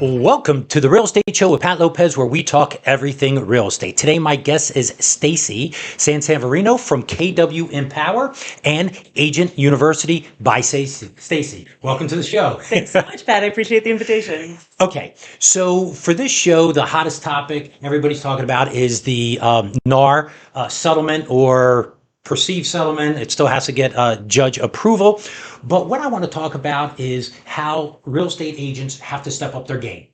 Welcome to the Real Estate Show with Pat Lopez, where we talk everything real estate. Today, my guest is Stacy Sanseverino from KW Empower and Agent University by Stacy. Welcome to the show. Thanks so much, Pat. I appreciate the invitation. Okay, so for this show, the hottest topic everybody's talking about is the NAR settlement or perceived settlement. It still has to get judge approval. But what I want to talk about is how real estate agents have to step up their game.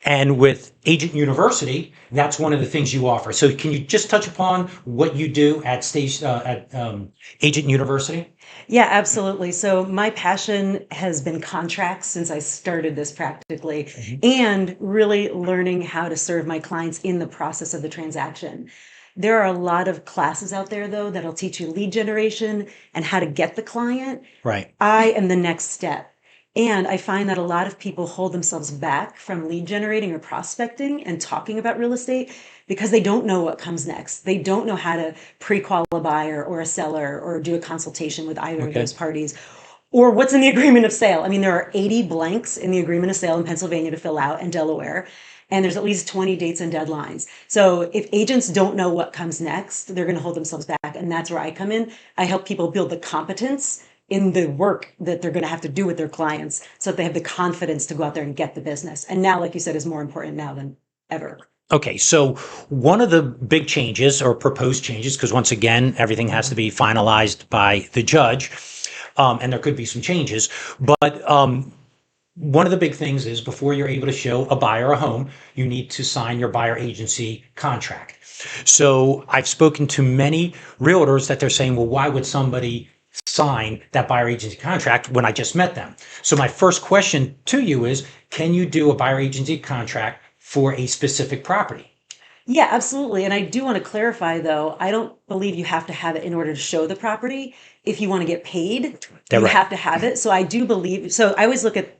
And with Agent University, that's one of the things you offer. So can you just touch upon what you do at Agent University? Yeah, absolutely. So my passion has been contracts since I started this practically, and really learning how to serve my clients in the process of the transaction. There are a lot of classes out there, though, that'll teach you lead generation and how to get the client. Right. I am the next step. And I find that a lot of people hold themselves back from lead generating or prospecting and talking about real estate because they don't know what comes next. They don't know how to pre-qual a buyer or a seller or do a consultation with either of those parties. Or what's in the agreement of sale. I mean, there are 80 blanks in the agreement of sale in Pennsylvania to fill out and Delaware. And there's at least 20 dates and deadlines. So if agents don't know what comes next, they're going to hold themselves back. And that's where I come in. I help people build the competence in the work that they're going to have to do with their clients so that they have the confidence to go out there and get the business. And now, like you said, is more important now than ever. Okay, so one of the big changes or proposed changes, because once again, everything has to be finalized by the judge, and there could be some changes, but one of the big things is before you're able to show a buyer a home, you need to sign your buyer agency contract. So I've spoken to many realtors that they're saying, well, why would somebody sign that buyer agency contract when I just met them? So my first question to you is, can you do a buyer agency contract for a specific property? Yeah, absolutely. And I do want to clarify, though, I don't believe you have to have it in order to show the property. If you want to get paid, you have to have it. So I do believe, so I always look at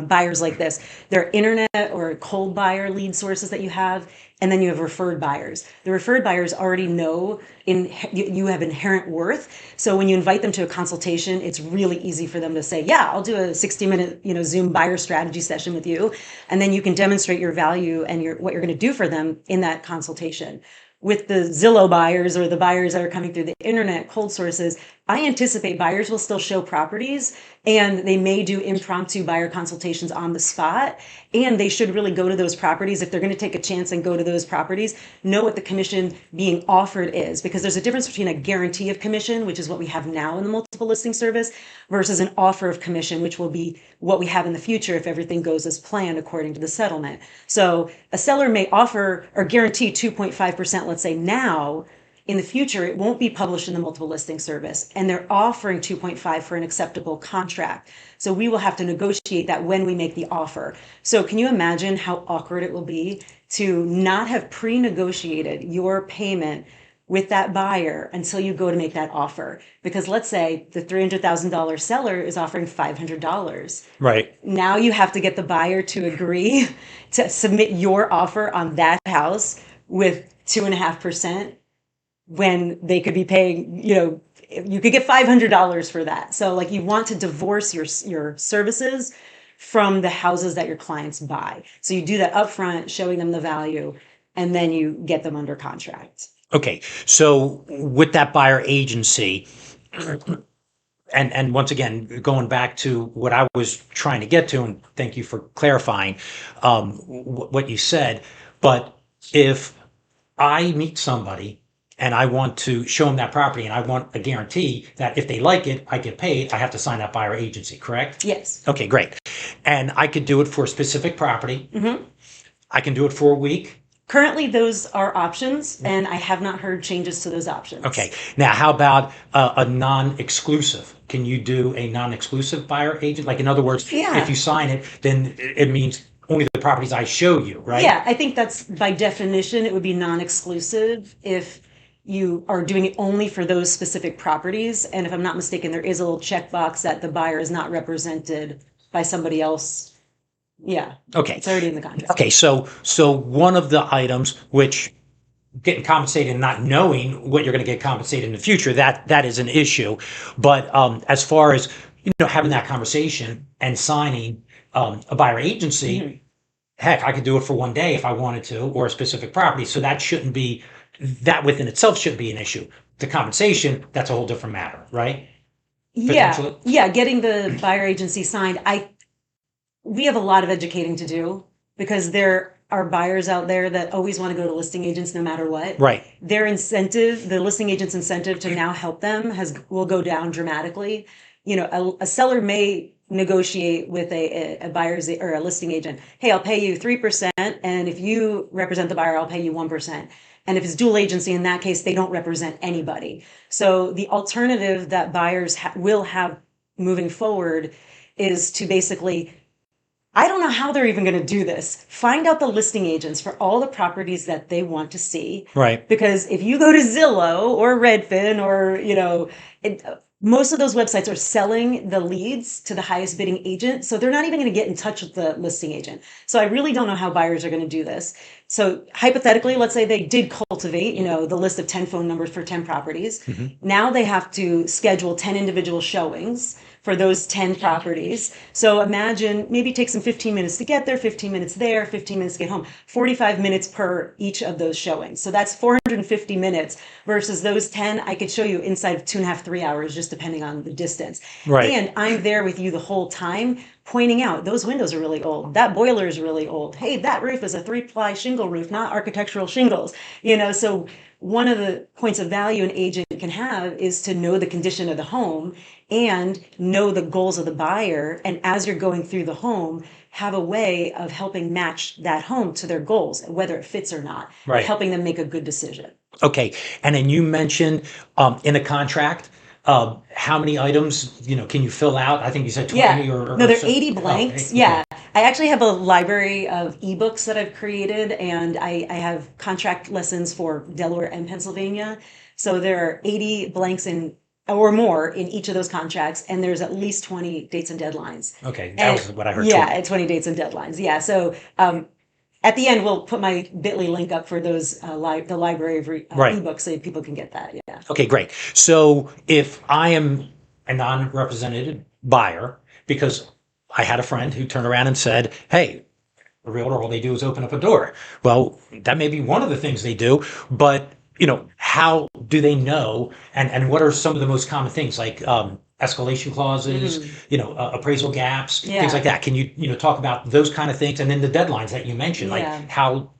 buyers like this. There are internet or cold buyer lead sources that you have, and then you have referred buyers. The referred buyers already know you have inherent worth. So when you invite them to a consultation, it's really easy for them to say, yeah, I'll do a 60-minute Zoom buyer strategy session with you. And then you can demonstrate your value and what you're going to do for them in that consultation. With the Zillow buyers or the buyers that are coming through the internet cold sources, I anticipate buyers will still show properties and they may do impromptu buyer consultations on the spot. And they should really go to those properties. If they're going to take a chance and go to those properties, know what the commission being offered is, because there's a difference between a guarantee of commission, which is what we have now in the multiple listing service, versus an offer of commission, which will be what we have in the future if everything goes as planned according to the settlement. So a seller may offer or guarantee 2.5%, let's say now. In the future, it won't be published in the multiple listing service, and they're offering 2.5 for an acceptable contract. So we will have to negotiate that when we make the offer. So can you imagine how awkward it will be to not have pre-negotiated your payment with that buyer until you go to make that offer? Because let's say the $300,000 seller is offering $500. Right. Now you have to get the buyer to agree to submit your offer on that house with 2.5%. When they could be paying, you could get $500 for that. So like you want to divorce your services from the houses that your clients buy. So you do that upfront, showing them the value, and then you get them under contract. Okay. So with that buyer agency, and once again, going back to what I was trying to get to, and thank you for clarifying what you said, but if I meet somebody and I want to show them that property and I want a guarantee that if they like it, I get paid, I have to sign that buyer agency, correct? Yes. Okay, great. And I could do it for a specific property. Mm-hmm. I can do it for a week. Currently, those are options, and I have not heard changes to those options. Okay. Now, how about a non-exclusive? Can you do a non-exclusive buyer agent? Like, in other words, if you sign it, then it means only the properties I show you, right? Yeah, I think that's by definition, it would be non-exclusive if you are doing it only for those specific properties. And if I'm not mistaken, there is a little checkbox that the buyer is not represented by somebody else. Yeah. Okay. It's already in the contract. Okay. So one of the items which getting compensated and not knowing what you're going to get compensated in the future, that is an issue. But as far as having that conversation and signing a buyer agency, heck, I could do it for one day if I wanted to, or a specific property. So that within itself shouldn't be an issue. The compensation, that's a whole different matter, right? Yeah, Potentially. yeah, getting the buyer agency signed. We have a lot of educating to do because there are buyers out there that always want to go to listing agents no matter what. Right. Their incentive, the listing agent's incentive to now help them will go down dramatically. You know, a seller may negotiate with a buyer's or a listing agent. Hey, I'll pay you 3%, and if you represent the buyer, I'll pay you 1%. And if it's dual agency, in that case, they don't represent anybody. So the alternative that buyers will have moving forward is to basically, I don't know how they're even going to do this. Find out the listing agents for all the properties that they want to see. Right. Because if you go to Zillow or Redfin or, most of those websites are selling the leads to the highest bidding agent. So they're not even going to get in touch with the listing agent. So I really don't know how buyers are going to do this. So hypothetically, let's say they did cultivate, the list of 10 phone numbers for 10 properties. Mm-hmm. Now they have to schedule 10 individual showings for those 10 properties. So imagine maybe it takes them 15 minutes to get there, 15 minutes there, 15 minutes to get home, 45 minutes per each of those showings. So that's 450 minutes versus those 10 I could show you inside of 2.5, 3 hours, just depending on the distance. Right. And I'm there with you the whole time, pointing out those windows are really old. That boiler is really old. Hey, that roof is a 3-ply shingle roof, not architectural shingles. So one of the points of value an agent can have is to know the condition of the home and know the goals of the buyer. And as you're going through the home, have a way of helping match that home to their goals, whether it fits or not, Right. helping them make a good decision. Okay. And then you mentioned in a contract, how many items, can you fill out? I think you said 20 or no, they're so. 80 blanks. Okay. Yeah. I actually have a library of ebooks that I've created, and I have contract lessons for Delaware and Pennsylvania. So there are 80 blanks or more in each of those contracts, and there's at least 20 dates and deadlines. Okay. That was what I heard. Yeah, 20. and 20 dates and deadlines. Yeah. So at the end, we'll put my bit.ly link up for those the library of Right. ebooks so people can get that. Yeah. Okay, great. So if I am a non-represented buyer, because I had a friend who turned around and said, hey, a realtor, all they do is open up a door. Well, that may be one of the things they do, but how do they know? And what are some of the most common things like escalation clauses, appraisal gaps, things like that? Can you talk about those kind of things? And then the deadlines that you mentioned, like how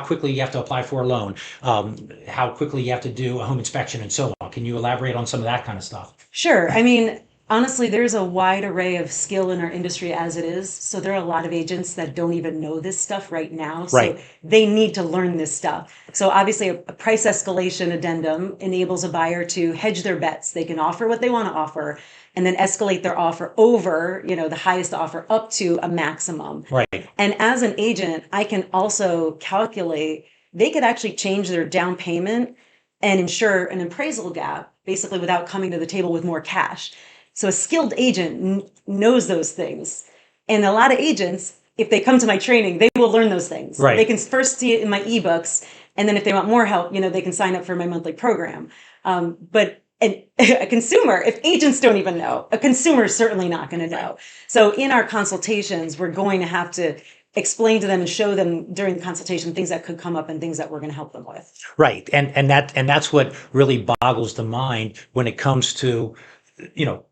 quickly you have to apply for a loan, how quickly you have to do a home inspection and so on. Can you elaborate on some of that kind of stuff? Sure. I mean, honestly, there's a wide array of skill in our industry as it is. So there are a lot of agents that don't even know this stuff right now. So Right. they need to learn this stuff. So obviously a price escalation addendum enables a buyer to hedge their bets. They can offer what they want to offer and then escalate their offer over, the highest offer up to a maximum. Right. And as an agent, I can also calculate, they could actually change their down payment and ensure an appraisal gap, basically without coming to the table with more cash. So a skilled agent knows those things. And a lot of agents, if they come to my training, they will learn those things. Right. They can first see it in my ebooks. And then if they want more help, they can sign up for my monthly program. But a consumer, if agents don't even know, a consumer is certainly not going to know. So in our consultations, we're going to have to explain to them and show them during the consultation things that could come up and things that we're going to help them with. Right. And that's what really boggles the mind when it comes to,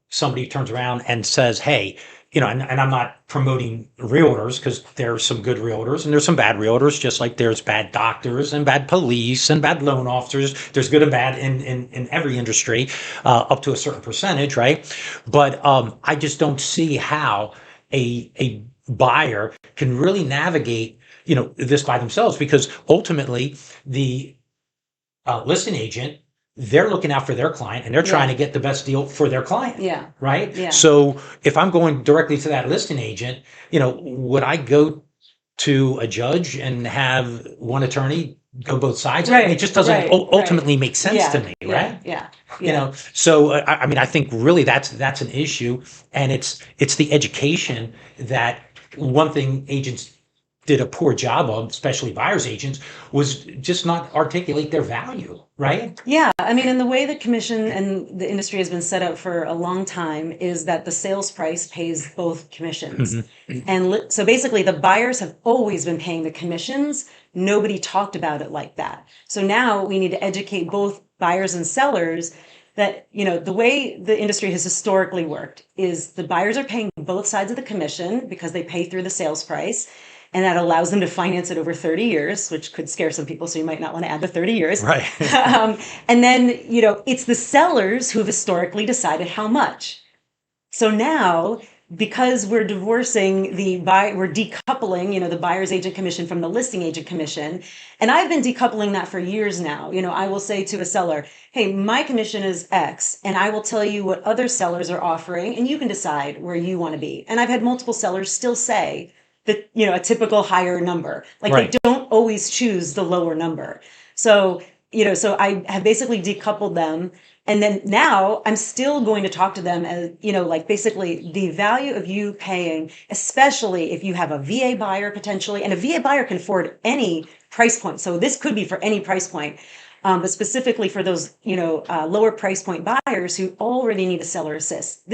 somebody turns around and says, hey, and I'm not promoting realtors because there's some good realtors and there's some bad realtors, just like there's bad doctors and bad police and bad loan officers. There's good and bad in every industry, up to a certain percentage, right? But I just don't see how a buyer can really navigate, this by themselves, because ultimately the listing agent, they're looking out for their client and they're trying to get the best deal for their client. Yeah. Right. Yeah. So if I'm going directly to that listing agent, would I go to a judge and have one attorney go both sides? Right. I mean, it just doesn't ultimately make sense to me. Right. Yeah. So I mean, I think really that's an issue, and it's the education that one thing agents did a poor job of, especially buyer's agents, was just not articulate their value, right? Yeah, I mean, and the way the commission and the industry has been set up for a long time is that the sales price pays both commissions. And so basically, the buyers have always been paying the commissions. Nobody talked about it like that. So now we need to educate both buyers and sellers that, the way the industry has historically worked is the buyers are paying both sides of the commission because they pay through the sales price. And that allows them to finance it over 30 years, which could scare some people. So you might not want to add the 30 years. Right. And then, it's the sellers who've historically decided how much. So now, because we're divorcing we're decoupling, the buyer's agent commission from the listing agent commission. And I've been decoupling that for years now. I will say to a seller, hey, my commission is X, and I will tell you what other sellers are offering, and you can decide where you want to be. And I've had multiple sellers still say, a typical higher number. Like right. They don't always choose the lower number. So, so I have basically decoupled them. And then now I'm still going to talk to them as, basically the value of you paying, especially if you have a VA buyer potentially, and a VA buyer can afford any price point. So this could be for any price point. But specifically for those, lower price point buyers who already need a seller assist.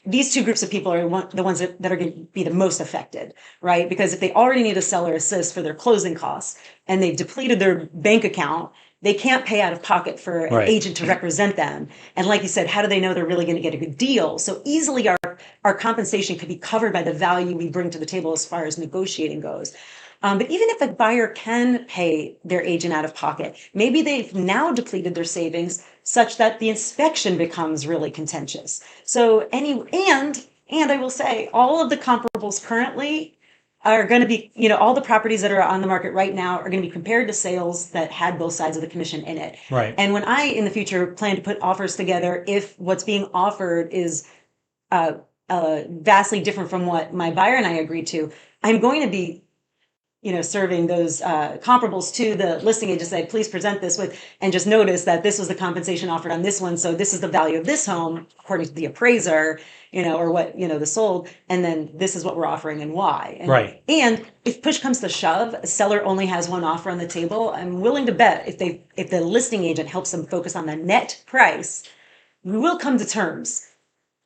These two groups of people are the ones that are going to be the most affected, right? Because if they already need a seller assist for their closing costs and they've depleted their bank account, they can't pay out of pocket for an agent to represent them. And like you said, how do they know they're really going to get a good deal? So easily our compensation could be covered by the value we bring to the table as far as negotiating goes. But even if a buyer can pay their agent out of pocket, maybe they've now depleted their savings such that the inspection becomes really contentious. So and I will say all of the comparables currently are going to be, all the properties that are on the market right now are going to be compared to sales that had both sides of the commission in it. Right. And when I, in the future, plan to put offers together, if what's being offered is vastly different from what my buyer and I agreed to, I'm going to be serving those comparables to the listing agent, say, please present this with, and just notice that this was the compensation offered on this one. So this is the value of this home, according to the appraiser, or what, the sold. And then this is what we're offering and why. Right. And if push comes to shove, a seller only has one offer on the table. I'm willing to bet if the listing agent helps them focus on the net price, we will come to terms.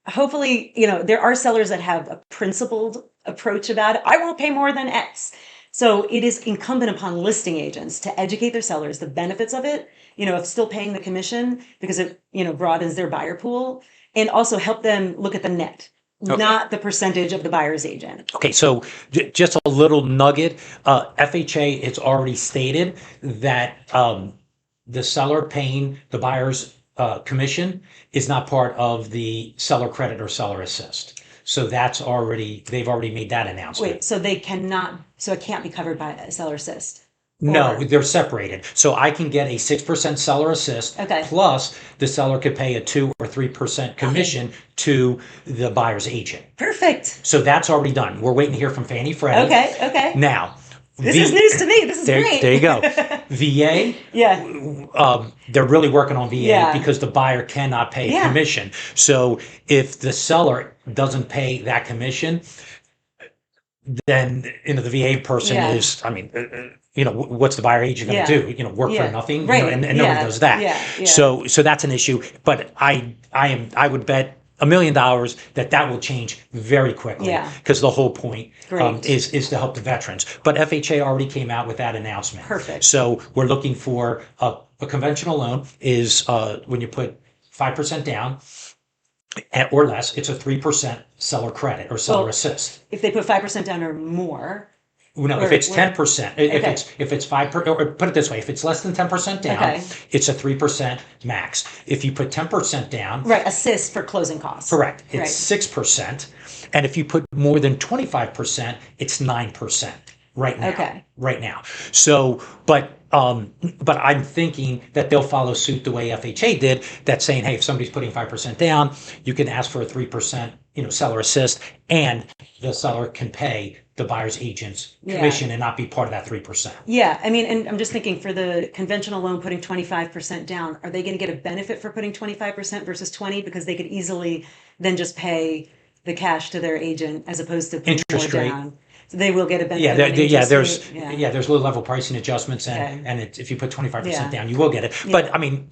Hopefully, there are sellers that have a principled approach about it. I won't pay more than X. So it is incumbent upon listing agents to educate their sellers the benefits of it, of still paying the commission because it, broadens their buyer pool, and also help them look at the net, not the percentage of the buyer's agent. Okay, so just a little nugget. FHA has already stated that the seller paying the buyer's commission is not part of the seller credit or seller assist. So they've already made that announcement. Wait, so it can't be covered by a seller assist? No, they're separated. So I can get a 6% seller assist, plus the seller could pay a 2 or 3% commission to the buyer's agent. Perfect. So that's already done. We're waiting to hear from Fannie Freddie. Okay. Now, this is news to me. This is great. There you go. VA, they're really working on VA because the buyer cannot pay a commission. So if the seller doesn't pay that commission, then the VA person is, what's the buyer agent going to do? Work for nothing, and nobody does that. So that's an issue. But I would bet $1 million that will change very quickly because the whole point is to help the veterans. But FHA already came out with that announcement. Perfect. So we're looking for a conventional loan is when you put 5% down or less, it's a 3% seller credit or seller assist. If they put 5% down or more. No, if it's 10%, if it's 5%, or put it this way, if it's less than 10% down, it's a 3% max. If you put 10% down, assist for closing costs. Correct. It's 6%, and if you put more than 25%, it's 9% right now. Right now. So, but I'm thinking that they'll follow suit the way FHA did. That's saying, hey, if somebody's putting 5% down, you can ask for a 3%, seller assist, and the seller can pay the buyer's agent's commission and not be part of that 3%. Yeah, and I'm just thinking for the conventional loan putting 25% down, are they going to get a benefit for putting 25% versus 20 because they could easily then just pay the cash to their agent as opposed to putting more down? So they will get a benefit. Yeah, on the interest rate. there's low level pricing adjustments, Okay. and if you put 25% Yeah. down, you will get it. But I mean,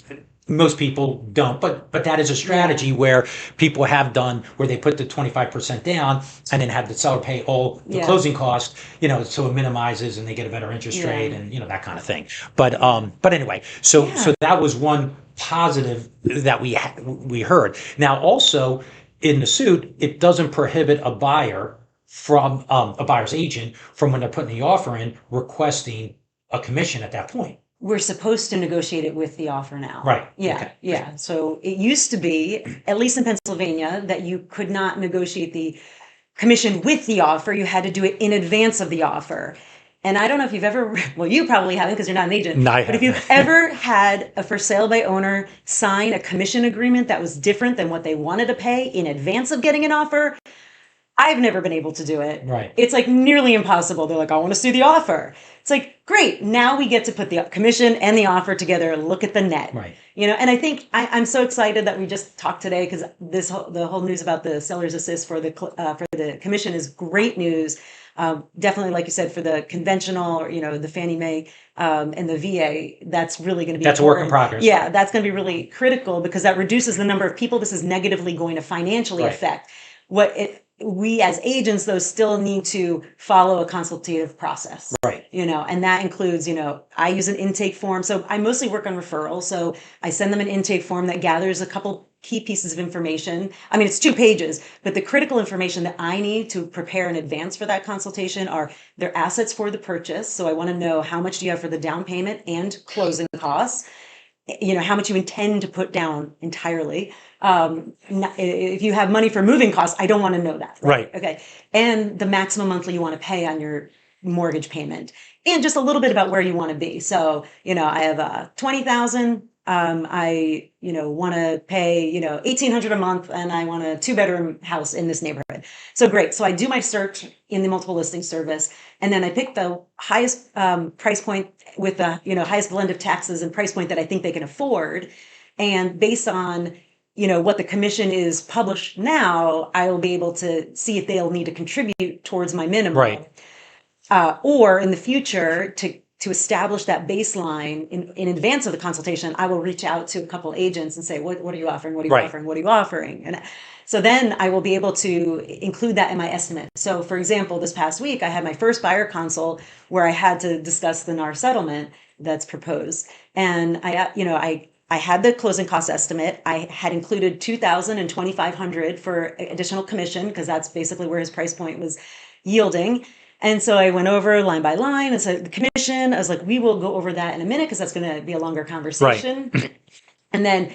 most people don't. But that is a strategy where people have done, where they put the 25% down and then have the seller pay all the closing cost, so it minimizes and they get a better interest rate and that kind of thing. But anyway, so that was one positive that we heard. Now also in the suit, it doesn't prohibit a buyer from a buyer's agent from, when they're putting the offer in, requesting a commission at that point. We're supposed to negotiate it with the offer now. Right. Yeah. Okay. Yeah. So it used to be, at least in Pennsylvania, that you could not negotiate the commission with the offer. You had to do it in advance of the offer. And I don't know if you've ever, well, you probably haven't because you're not an agent. No, I but if you've ever had a for sale by owner sign a commission agreement that was different than what they wanted to pay in advance of getting an offer, I've never been able to do it. Right. It's like nearly impossible. They're like, I want to see the offer. It's like, great. Now we get to put the commission and the offer together and look at the net. Right. And I think I'm so excited that we just talked today, because the whole news about the seller's assist for the commission is great news. Definitely, like you said, for the conventional, or the Fannie Mae and the VA, that's really going to be a work in progress. Yeah, that's going to be really critical, because that reduces the number of people this is negatively going to financially affect. We as agents, though, still need to follow a consultative process. Right. And that includes, I use an intake form. So I mostly work on referrals. So I send them an intake form that gathers a couple key pieces of information. I mean, it's 2 pages, but the critical information that I need to prepare in advance for that consultation are their assets for the purchase. So I want to know how much do you have for the down payment and closing costs. How much you intend to put down entirely. If you have money for moving costs, I don't want to know that. Right. Okay. And the maximum monthly you want to pay on your mortgage payment, and just a little bit about where you want to be. So, I have 20,000. I want to pay $1,800 a month, and I want a 2-bedroom house in this neighborhood. So great. So I do my search in the multiple listing service, and then I pick the highest price point with the highest blend of taxes and price point that I think they can afford, and based on what the commission is published now, I will be able to see if they'll need to contribute towards my minimum, right? Or in the future to establish that baseline in advance of the consultation, I will reach out to a couple agents and say, what are you offering? What are you offering? What are you offering? And so then I will be able to include that in my estimate. So for example, this past week, I had my first buyer consult where I had to discuss the NAR settlement that's proposed. And I had the closing cost estimate. I had included $2,000 and $2,500 for additional commission, because that's basically where his price point was yielding. And so I went over line by line and said the commission. I was like, we will go over that in a minute, because that's going to be a longer conversation. Right. And then,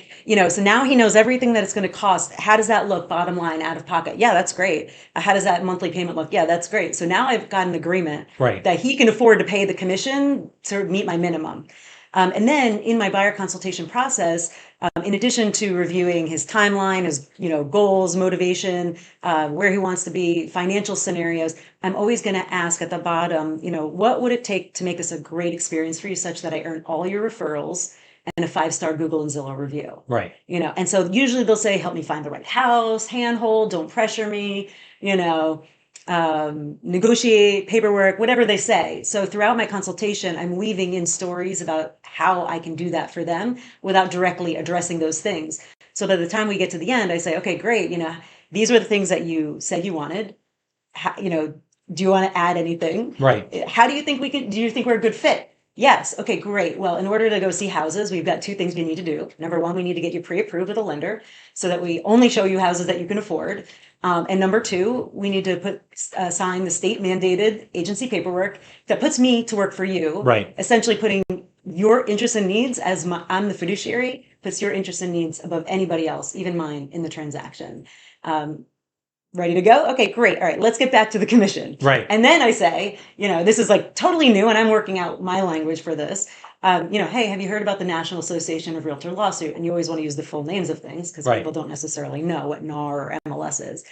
so now he knows everything that it's going to cost. How does that look? Bottom line, out of pocket. Yeah, that's great. How does that monthly payment look? Yeah, that's great. So now I've got an agreement that he can afford to pay the commission to meet my minimum. And then in my buyer consultation process, in addition to reviewing his timeline, his goals, motivation, where he wants to be, financial scenarios, I'm always going to ask at the bottom, what would it take to make this a great experience for you, such that I earn all your referrals and a 5-star Google and Zillow review. Right. And so usually they'll say, help me find the right house, handhold, don't pressure me, negotiate paperwork, whatever they say. So throughout my consultation, I'm weaving in stories about how I can do that for them without directly addressing those things. So by the time we get to the end, I say, okay, great. These were the things that you said you wanted. Do you want to add anything? Right. How do you think do you think we're a good fit? Yes. Okay, great. Well, in order to go see houses, we've got 2 things we need to do. Number 1, we need to get you pre-approved with a lender so that we only show you houses that you can afford. And number 2, we need to sign the state mandated agency paperwork that puts me to work for you. Right. Essentially putting your interests and needs I'm the fiduciary, puts your interests and needs above anybody else, even mine, in the transaction. Ready to go? Okay, great. All right, let's get back to the commission. Right. And then I say, this is like totally new, and I'm working out my language for this. Hey, have you heard about the National Association of Realtor lawsuit? And you always want to use the full names of things, because people don't necessarily know what NAR or MLS is.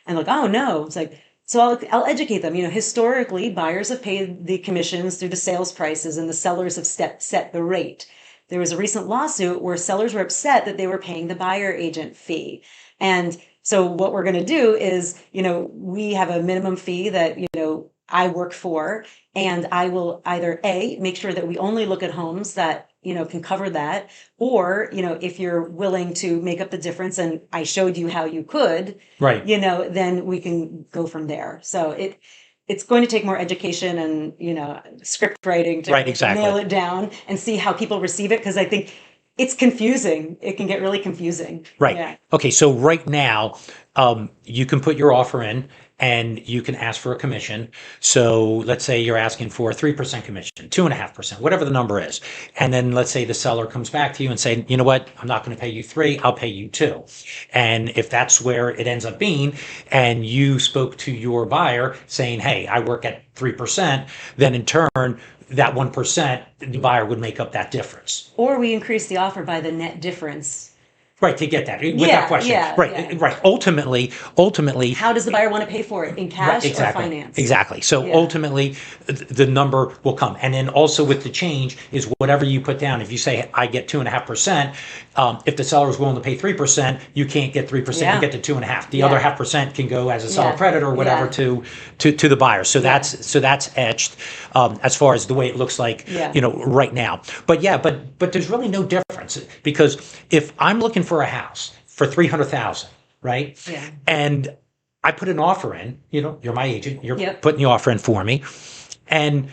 And like, oh no, it's like, so I'll educate them. Historically, buyers have paid the commissions through the sales prices, and the sellers have set the rate. There was a recent lawsuit where sellers were upset that they were paying the buyer agent fee. And so what we're going to do is, we have a minimum fee that, I work for, and I will either make sure that we only look at homes that, can cover that, or, if you're willing to make up the difference and I showed you how you could, Right. Then we can go from there. So it's going to take more education and, script writing to Right, exactly. nail it down and see how people receive it. Because I think it's confusing. It can get really confusing. Right. Yeah. Okay. So right now, you can put your offer in and you can ask for a commission. So let's say you're asking for a 3% commission, 2.5%, whatever the number is. And then let's say the seller comes back to you and say, you know what, I'm not going to pay you 3, I'll pay you 2. And if that's where it ends up being, and you spoke to your buyer saying, hey, I work at 3%, then in turn, that 1%, the buyer would make up that difference. Or we increase the offer by the net difference. Right, to get that without question. Right. Ultimately, how does the buyer want to pay for it, in cash or finance? Exactly. So ultimately, the number will come, and then also with the change is whatever you put down. If you say I get 2.5%, if the seller is willing to pay 3%, you can't get 3%. You get the 2.5. The other 0.5% can go as a seller credit or whatever to the buyer. So that's etched as far as the way it looks like right now. But there's really no difference, because if I'm looking for a house for $300,000, right? Yeah. And I put an offer in, you're my agent, you're putting the offer in for me, and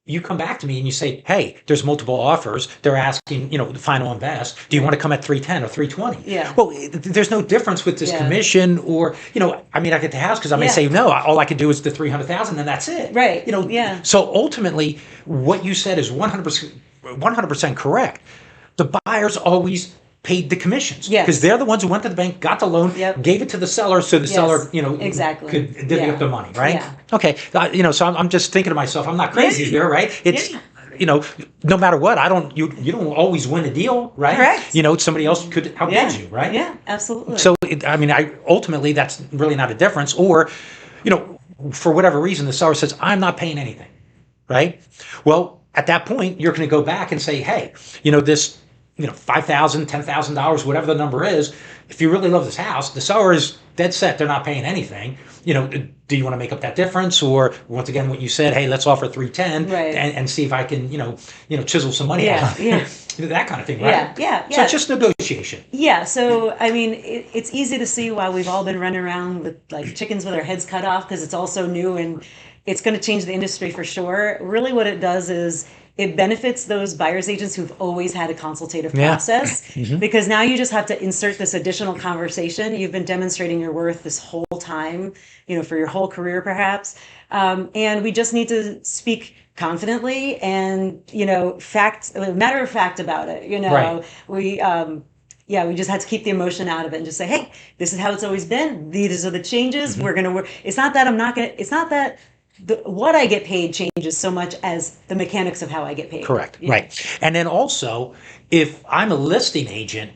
you come back to me and you say, hey, there's multiple offers. They're asking, the final invest. Do you want to come at 310 or 320? Yeah. Well, there's no difference with this commission or, I get the house because I may say, no, all I can do is the 300,000 and that's it. Right. So ultimately, what you said is 100% correct. The buyers always paid the commissions because they're the ones who went to the bank, got the loan, gave it to the seller, so the seller, exactly could divvy up the money, right? Yeah. Okay, so I'm just thinking to myself, I'm not crazy here, right? It's no matter what, you don't always win a deal, right? Correct. Somebody else could outbid you, right? Yeah, absolutely. So ultimately that's really not a difference, or for whatever reason the seller says I'm not paying anything, right? Well, at that point you're going to go back and say, hey, this. $5,000, $10,000, whatever the number is. If you really love this house, the seller is dead set. They're not paying anything. Do you want to make up that difference? Or once again, what you said, hey, let's offer 310 and see if I can, chisel some money out. Yeah. That kind of thing, right? Yeah. So it's just negotiation. Yeah. So, it's easy to see why we've all been running around with like chickens with our heads cut off, because it's all so new and it's going to change the industry for sure. Really what it does is it benefits those buyer's agents who've always had a consultative process, because now you just have to insert this additional conversation. You've been demonstrating your worth this whole time, for your whole career perhaps. And we just need to speak confidently and, matter of fact about it. Right. We just had to keep the emotion out of it and just say, hey, this is how it's always been. These are the changes. We're going to work. It's not that what I get paid changes so much as the mechanics of how I get paid. Correct. Yeah. Right. And then also, if I'm a listing agent,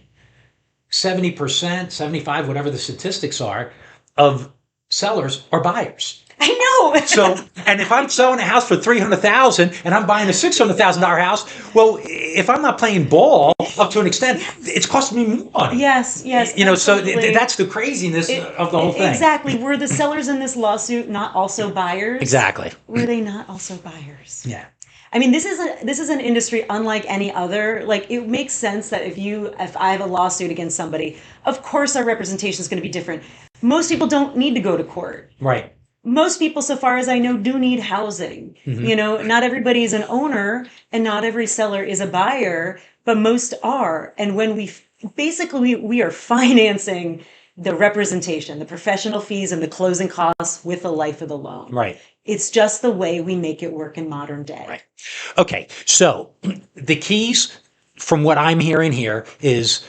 70%, 75%, whatever the statistics are, of sellers are buyers. I know. So, and if I'm selling a house for $300,000 and I'm buying a $600,000 house, well, if I'm not playing ball up to an extent, it's costing me more money. Yes. So that's the craziness of the whole thing. Exactly. Were the sellers in this lawsuit not also buyers? Exactly. Were they not also buyers? Yeah. This is an industry unlike any other. Like, it makes sense that if I have a lawsuit against somebody, of course our representation is going to be different. Most people don't need to go to court. Right. Most people, so far as I know, do need housing. Not everybody is an owner and not every seller is a buyer, but most are. And when we are financing the representation, the professional fees and the closing costs with the life of the loan. Right. It's just the way we make it work in modern day. Right. Okay. So the keys from what I'm hearing here is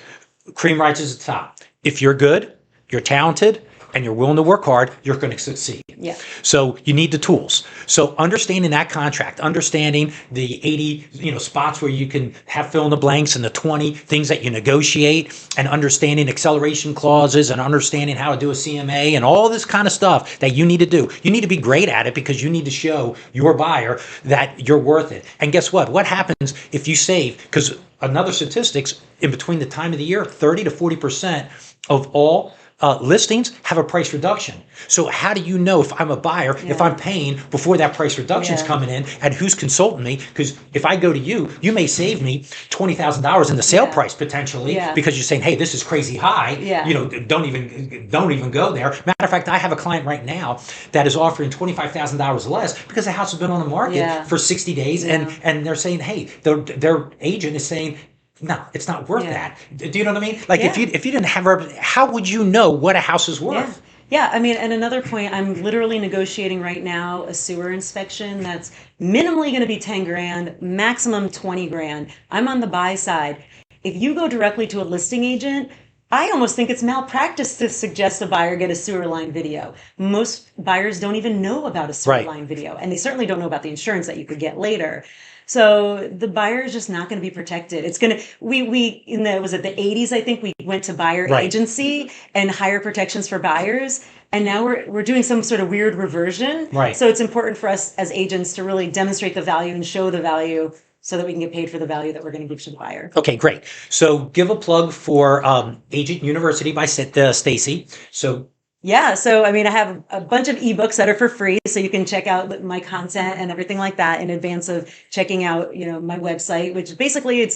cream rises at the top. If you're good, you're talented, and you're willing to work hard, you're going to succeed. Yeah. So you need the tools. So understanding that contract, understanding the 80, spots where you can have fill in the blanks and the 20 things that you negotiate, and understanding acceleration clauses and understanding how to do a CMA and all this kind of stuff that you need to do. You need to be great at it because you need to show your buyer that you're worth it. And guess what? What happens if you save? Because another statistics, in between the time of the year, 30 to 40% of all listings have a price reduction. So how do you know if I'm a buyer, if I'm paying before that price reduction's coming in, and who's consulting me? Because if I go to you, you may save me $20,000 in the sale price potentially because you're saying, hey, this is crazy high. You know, don't even go there. Matter of fact, I have a client right now that is offering $25,000 less because the house has been on the market for 60 days, and they're saying, hey, their agent is saying, no, it's not worth that. Do you know what I mean? Like if you didn't have, how would you know what a house is worth? Yeah, I mean, and another point, I'm literally negotiating right now a sewer inspection that's minimally going to be 10 grand, maximum 20 grand. I'm on the buy side. If you go directly to a listing agent, I almost think it's malpractice to suggest a buyer get a sewer line video. Most buyers don't even know about a sewer line video, and they certainly don't know about the insurance that you could get later. So the buyer is just not going to be protected. It's going to, was it the 80s, I think we went to buyer agency and higher protections for buyers. And now we're doing some sort of weird reversion. So it's important for us as agents to really demonstrate the value and show the value so that we can get paid for the value that we're going to give to the buyer. Okay, great. So give a plug for Agent University by Stacy. So yeah, so I mean, I have a bunch of ebooks that are for free, so you can check out my content and everything like that in advance of checking out, you know, my website, which basically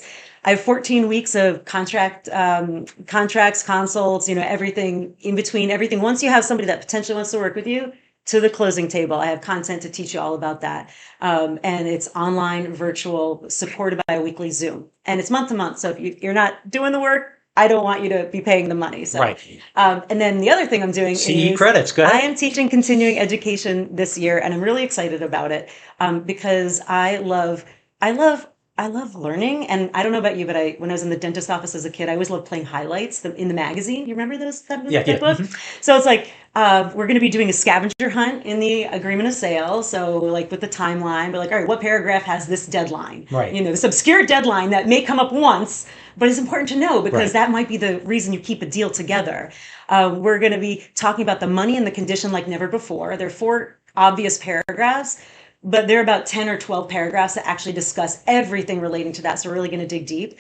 I have 14 weeks of contracts, consults, you know, everything in between, everything. Once you have somebody that potentially wants to work with you, to the closing table, I have content to teach you all about that. And it's online, virtual, supported by a weekly Zoom. And it's month to month, so if you're not doing the work, I don't want you to be paying the money. So, and then the other thing I'm doing CE credits. Go ahead. I am teaching continuing education this year, and I'm really excited about it because I love learning. And I don't know about you, but when I was in the dentist office as a kid, I always loved playing highlights in the magazine. You remember that book? So it's like we're going to be doing a scavenger hunt in the agreement of sale. So like with the timeline, but like, all right, what paragraph has this deadline? You know, this obscure deadline that may come up once, but it's important to know because that might be the reason you keep a deal together. We're going to be talking about the money and the condition like never before. There are 4 obvious paragraphs, but there are about 10 or 12 paragraphs that actually discuss everything relating to that. So we're really going to dig deep.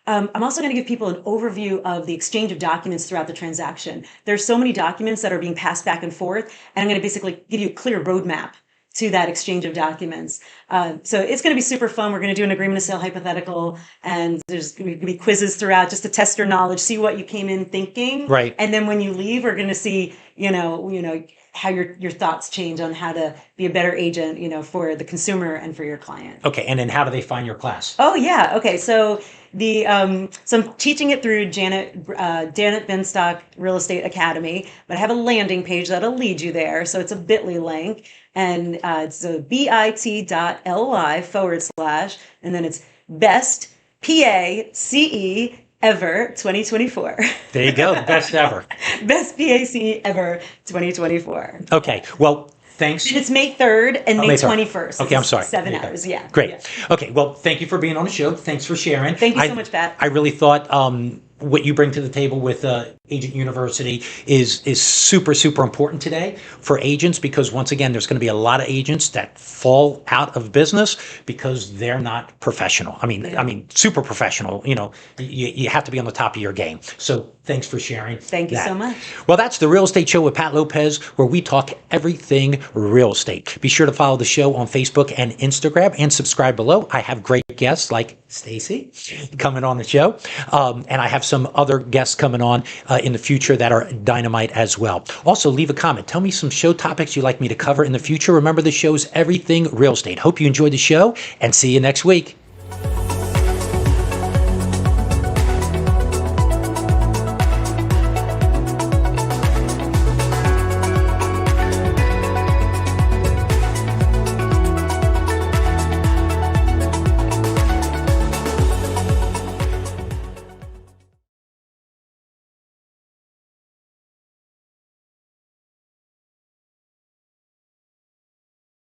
I'm also going to give people an overview of the exchange of documents throughout the transaction. There's so many documents that are being passed back and forth, and I'm going to basically give you a clear roadmap to that exchange of documents. So it's going to be super fun. We're going to do an agreement of sale hypothetical, and there's going to be quizzes throughout just to test your knowledge, see what you came in thinking. And then when you leave, we're going to see, you know, how your thoughts change on how to be a better agent, you know, for the consumer and for your client. Okay, and then how do they find your class? Oh yeah, okay. So I'm teaching it through Janet Benstock Real Estate Academy, but I have a landing page that'll lead you there. So it's a bit.ly link, and it's a bit.ly/, and then it's best PACE ever 2024. There you go, best ever. Best PACE ever 2024. Okay, well, thanks. And it's May 3rd and May 21st. Okay, I'm sorry. 7 hours, yeah. Great. Yeah. Okay, well, thank you for being on the show. Thanks for sharing. Thank you so much, Pat. I really thought what you bring to the table with Agent University is super, super important today for agents, because once again, there's going to be a lot of agents that fall out of business because they're not professional. I mean, super professional. You know, you have to be on the top of your game. So thanks for sharing. Thank you so much. Well, that's the Real Estate Show with Pat Lopez, where we talk everything real estate. Be sure to follow the show on Facebook and Instagram and subscribe below. I have great guests like Stacy coming on the show. And I have some other guests coming on in the future that are dynamite as well. Also, leave a comment. Tell me some show topics you'd like me to cover in the future. Remember, the show's everything real estate. Hope you enjoyed the show, and see you next week.